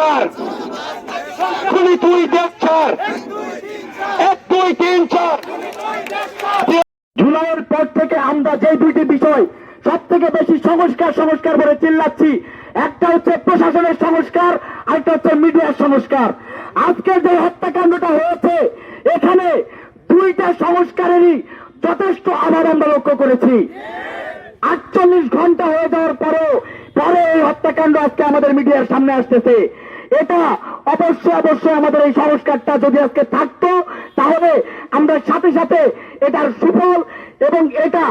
4 খুনি তুই দেশ ছাড় 1 2 3 4। জুলাইয়ের পর থেকে আমরা যে দুইটি বিষয় সব থেকে বেশি সংস্কার বলে চিল্লাচ্ছি, একটা হচ্ছে প্রশাসনের সংস্কার, আরেকটা হচ্ছে মিডিয়ার সংস্কার। আজকের যে হত্যাকাণ্ডটা হয়েছে এখানে দুইটা সংস্কারেরই যথেষ্ট অভাব আমরা লক্ষ্য করেছি। 48 ঘন্টা হয়ে যাওয়ার পরে এই হত্যাকাণ্ড আজকে আমাদের মিডিয়ার সামনে আসতেছে। এটা অবশ্যই আমাদের এই সংস্কারটা যদি আজকে থাকতো তাহলে আমরা সাথে সাথে এটার সুফল এবং এটা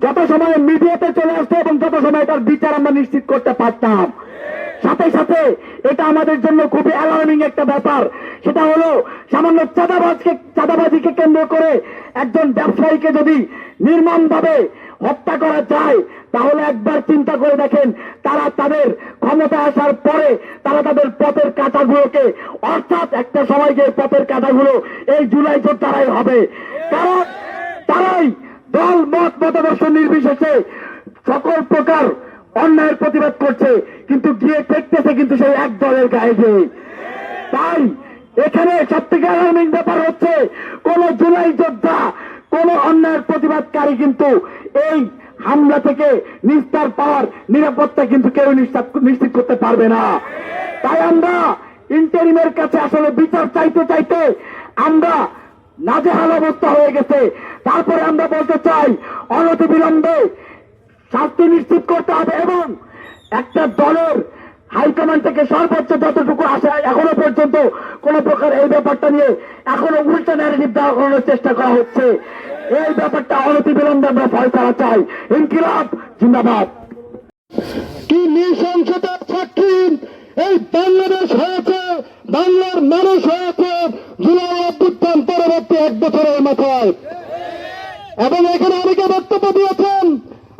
যত সময় মিডিয়াতে চলে আসতো এবং যত সময় এটার বিচার আমরা নিশ্চিত করতে পারতাম। সাথে সাথে এটা আমাদের জন্য খুবই অ্যালার্মিং একটা ব্যাপার, সেটা হলো সামান্য চাঁদাবাজিকে কেন্দ্র করে একজন ব্যবসায়ীকে যদি নির্মমভাবে হত্যা করা যায় তাহলে একবার চিন্তা করে দেখেন তারা তাদের ক্ষমতা আসার পরে তারা তাদের পথের কাঁটাগুলোকে, অর্থাৎ একটা সময় যে পথের কাঁটাগুলো এই জুলাই যোদ্ধারাই হবে, কারণ তারাই দল মতাদর্শ নির্বিশেষে সকল প্রকার অন্যায়ের প্রতিবাদ করছে, কিন্তু গিয়ে ঠেকতেছে কিন্তু সেই এক দলের গায়ে গিয়ে। তাই এখানে সব থেকে অ্যালার্মিং ব্যাপার হচ্ছে কোন জুলাই যোদ্ধা, কোন অন্যায়ের প্রতিবাদকারী কিন্তু এই হামলা থেকে নিস্তার পাওয়ার নিরাপত্তা কিন্তু কেউ নিশ্চিত করতে পারবে না। তাই আমরা ইন্টারিমের কাছে আসলে বিচার চাইতে আমরা নাজেহাল অবস্থা হয়ে গেছে। তারপরে আমরা বলতে চাই অনতিবিলম্বে শাস্তি নিশ্চিত করতে হবে এবং একটা দলের হাইকমান্ড থেকে সর্বোচ্চ যতটুকু আসে এখনো পর্যন্ত কোন প্রকার এই ব্যাপারটা নিয়ে এখনো উল্টা ন্যারেটিভ দেওয়া করানোর চেষ্টা করা হচ্ছে। এই ব্যাপারটা অনতিবিলম্বে আমরা ফয়সালা চাই। ইনকিলাব জিন্দাবাদ। কি নৃশংসতার সাক্ষী এই বাংলাদেশ হয়েছে, বাংলার মানুষ হয়েছে জুলাই অভ্যুত্থান পরবর্তী 1 বছরের মাথায়। এবং এখানে অনেকে বক্তব্য দিয়েছেন,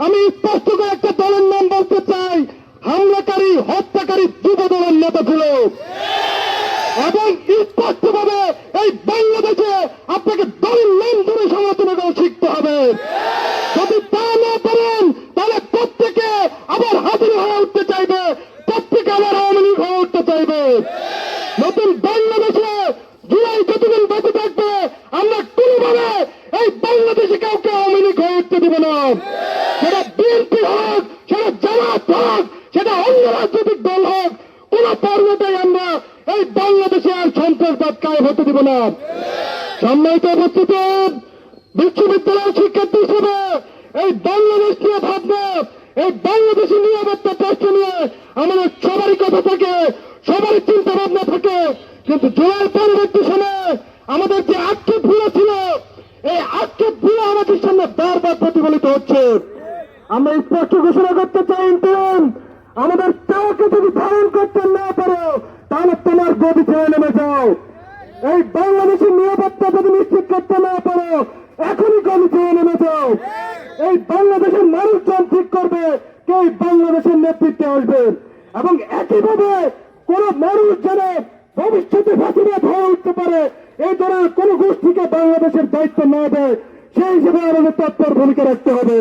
আমি স্পষ্ট করে একটা দলের নাম বলতে চাই, হামলাকারী হত্যাকারী যুব দলের নেতা ছিল। এবং স্পষ্টভাবে এই বাংলাদেশে আপনাকে দলের নাম ধরে সমালোচনা করে শিখতে হবে। যদি তা না পারেন তাহলে প্রত্যেকে আবার হাজির হয়ে উঠতে চাইবে, প্রত্যেকে আবার আওয়ামী লীগ হয়ে উঠতে চাইবে। নতুন বাংলাদেশে জুলাই যতদিন বেঁচে থাকবে আমরা কোনোভাবে এই বাংলাদেশে কাউকে আওয়ামী লীগ হয়ে উঠতে দেব না। সেটা বিএনপি হোক, সেটা জামাত হোক, সেটা অন্য রাজনৈতিক দল হোক, কোন পর্বতেই আমরা এই বাংলাদেশে আর সন্ত্রাসবাদ কায়েম হতে দেব না। সম্মানিত উপস্থিতি, বিশ্ববিদ্যালয়ের শিক্ষার্থী হিসেবে এই বাংলাদেশ নিয়ে ভাবনা, এই বাংলাদেশের নিরাপত্তা প্রশ্ন নিয়ে আমাদের সবারই কথা থাকে, সবারই চিন্তা ভাবনা থাকে। কিন্তু জুলাই পরবর্তী সময়ে আমাদের যে আক্ষেপগুলো ছিল, এই আক্ষেপগুলো আমাদের সামনে বারবার প্রতিফলিত হচ্ছে। আমরা স্পষ্ট ঘোষণা করতে চাই, ইন্টারিম আমাদের কাউকে যদি ধারণ করতে না পারো তাহলে তোমার গদি ছেড়ে নেমে যাও। এই বাংলাদেশের নিরাপত্তা যদি নিশ্চিত করতে না পারো এখনই গদি ছেড়ে নেমে যাও। এই বাংলাদেশের মানুষজন ঠিক করবে কে বাংলাদেশের নেতৃত্বে আসবে এবং একইভাবে কোন মানুষ যেন ভবিষ্যতে ফাঁসিবাদ হয়ে উঠতে পারে এই ধরনের কোন গোষ্ঠীকে বাংলাদেশের দায়িত্ব না দেয়, সেই হিসেবে আমাদের তৎপর ভূমিকা রাখতে হবে।